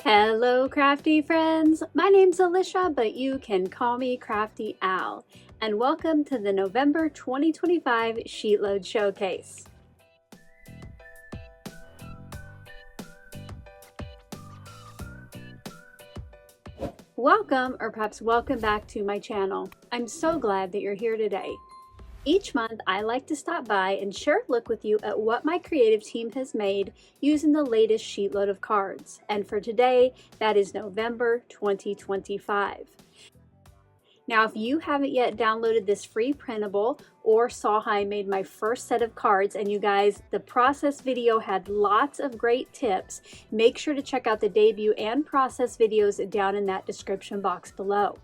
Hello crafty friends, my name's Alicia, but you can call me Crafty Al, and welcome to the November 2025 SheetLoad Showcase. Welcome, or perhaps welcome back to my channel. I'm so glad that you're here today. Each month, I like to stop by and share a look with you at what my creative team has made using the latest SheetLoad of cards. And for today, that is November 2025. Now, if you haven't yet downloaded this free printable or saw how I made my first set of cards, and you guys, the process video had lots of great tips, make sure to check out the debut and process videos down in that description box below.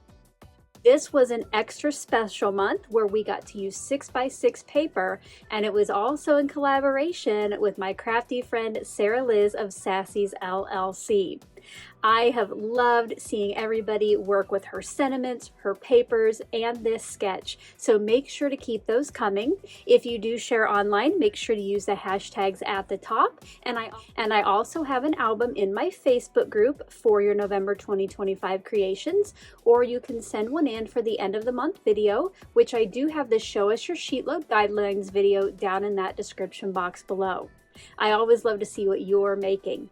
This was an extra special month where we got to use 6x6 paper, and it was also in collaboration with my crafty friend Sara Lihz of Sassy's LLC. I have loved seeing everybody work with her sentiments, her papers, and this sketch, so make sure to keep those coming. If you do share online, make sure to use the hashtags at the top, and I also have an album in my Facebook group for your November 2025 creations, or you can send one in for the end of the month video, which I do have the Show Us Your SheetLoad Guidelines video down in that description box below. I always love to see what you're making.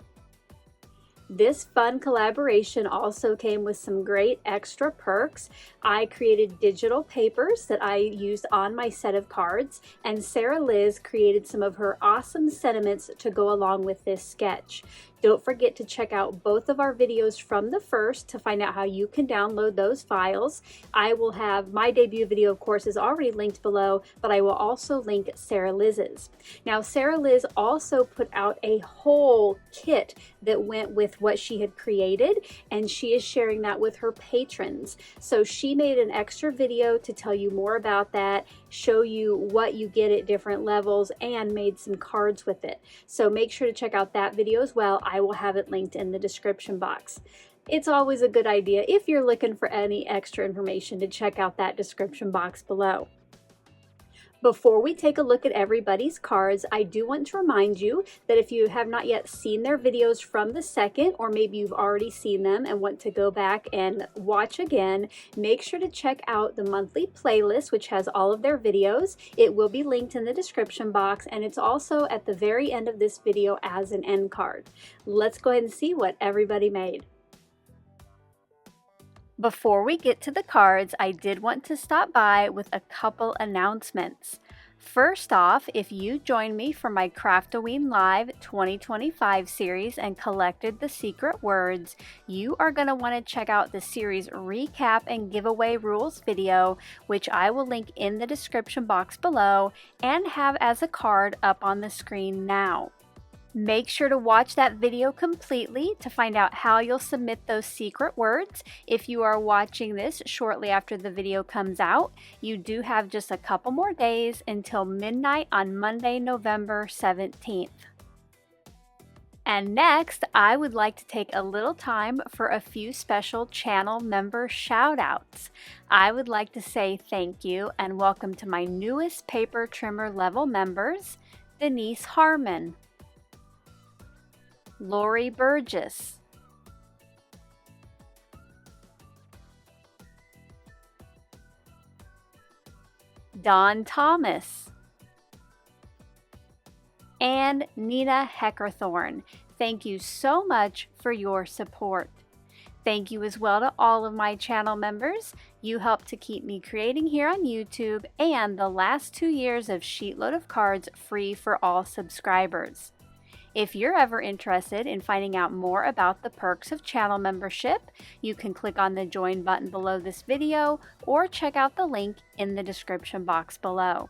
This fun collaboration also came with some great extra perks. I created digital papers that I used on my set of cards, and Sara Lihz created some of her awesome sentiments to go along with this sketch. Don't forget to check out both of our videos from the first to find out how you can download those files. I will have my debut video, of course, is already linked below, but I will also link Sara Lihz's. Now, Sara Lihz also put out a whole kit that went with what she had created, and she is sharing that with her patrons. So she made an extra video to tell you more about that, show you what you get at different levels, and made some cards with it. So make sure to check out that video as well. I will have it linked in the description box. It's always a good idea, if you're looking for any extra information, to check out that description box below. Before we take a look at everybody's cards, I do want to remind you that if you have not yet seen their videos from the second, or maybe you've already seen them and want to go back and watch again, make sure to check out the monthly playlist, which has all of their videos. It will be linked in the description box, and it's also at the very end of this video as an end card. Let's go ahead and see what everybody made. Before we get to the cards, I did want to stop by with a couple announcements. First off, if you joined me for my Craftoween Live 2025 series and collected the secret words, you are going to want to check out the series recap and giveaway rules video, which I will link in the description box below and have as a card up on the screen now. Make sure to watch that video completely to find out how you'll submit those secret words. If you are watching this shortly after the video comes out, you do have just a couple more days until midnight on Monday, November 17th. And next, I would like to take a little time for a few special channel member shout outs. I would like to say thank you and welcome to my newest paper trimmer level members, Denise Harmon, Lori Burgess, Don Thomas, and Nina Heckerthorn. Thank you so much for your support. Thank you as well to all of my channel members. You help to keep me creating here on YouTube and the last 2 years of SheetLoad of cards free for all subscribers. If you're ever interested in finding out more about the perks of channel membership, you can click on the join button below this video or check out the link in the description box below.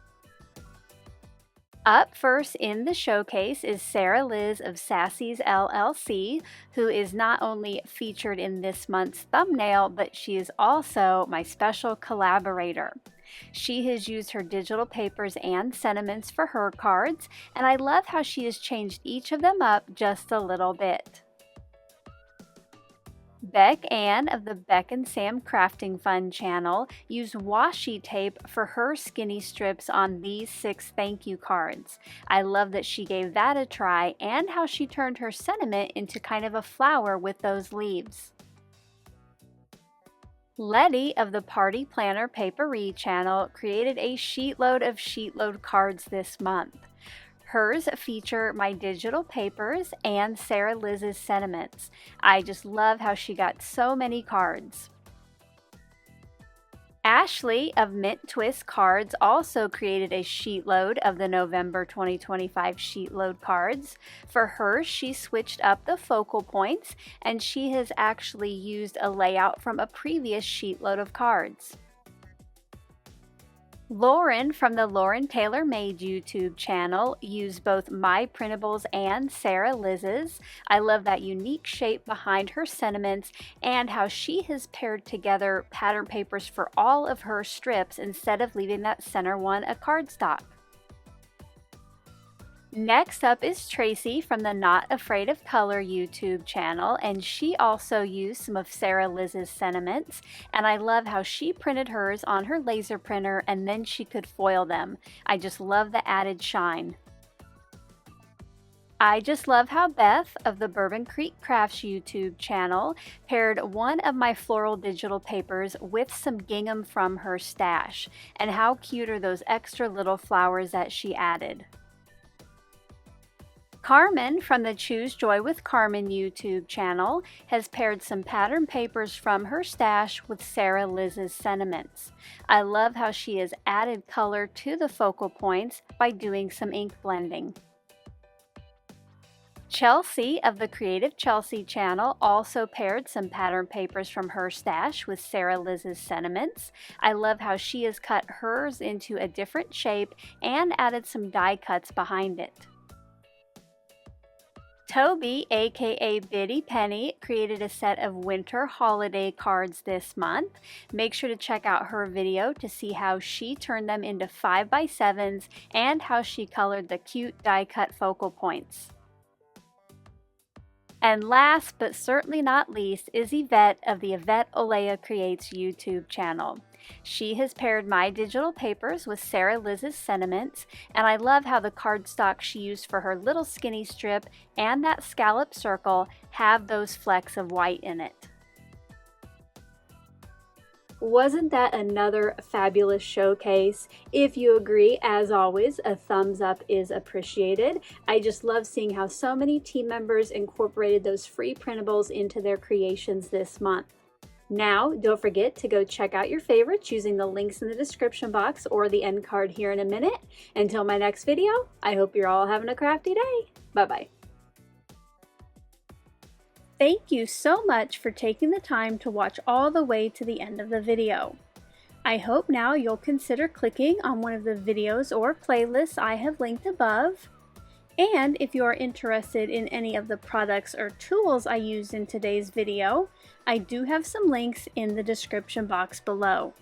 Up first in the showcase is Sara Lihz of Sassy's LLC, who is not only featured in this month's thumbnail, but she is also my special collaborator. She has used her digital papers and sentiments for her cards, and I love how she has changed each of them up just a little bit. Beck Ann of the Beck and Sam Crafting Fun channel used washi tape for her skinny strips on these 6 thank you cards. I love that she gave that a try and how she turned her sentiment into kind of a flower with those leaves. Letty of the Party Planner Paperie channel created a sheetload of SheetLoad cards this month. Hers feature my digital papers and Sara Lihz's sentiments. I just love how she got so many cards. Ashley of Mint Twist Cards also created a sheetload of the November 2025 sheetload cards. For hers, she switched up the focal points and she has actually used a layout from a previous sheetload of cards. Lauren from the Lauren Taylor Made YouTube channel used both my printables and Sara Lihz's. I love that unique shape behind her sentiments and how she has paired together pattern papers for all of her strips instead of leaving that center one a cardstock. Next up is Tracy from the Not Afraid of Color YouTube channel, and she also used some of Sara Lihz's sentiments, and I love how she printed hers on her laser printer and then she could foil them. I just love the added shine. I just love how Beth of the Bourbon Creek Crafts YouTube channel paired one of my floral digital papers with some gingham from her stash, and how cute are those extra little flowers that she added. Carmen from the Choose Joy with Carmen YouTube channel has paired some pattern papers from her stash with Sara Lihz's sentiments. I love how she has added color to the focal points by doing some ink blending. Chelsea of the Creative Chelsea channel also paired some pattern papers from her stash with Sara Lihz's sentiments. I love how she has cut hers into a different shape and added some die cuts behind it. Toby, aka Biddy Penny, created a set of winter holiday cards this month. Make sure to check out her video to see how she turned them into 5x7s and how she colored the cute die cut focal points. And last but certainly not least is Yvette of the Yvette Olea Creates YouTube channel. She has paired my digital papers with Sara Lihz's sentiments, and I love how the cardstock she used for her little skinny strip and that scallop circle have those flecks of white in it. Wasn't that another fabulous showcase? If you agree, as always, a thumbs up is appreciated. I just love seeing how so many team members incorporated those free printables into their creations this month. Now, don't forget to go check out your favorites using the links in the description box or the end card here in a minute. Until my next video, I hope you're all having a crafty day. Bye-bye. Thank you so much for taking the time to watch all the way to the end of the video. I hope now you'll consider clicking on one of the videos or playlists I have linked above. And if you are interested in any of the products or tools I used in today's video, I do have some links in the description box below.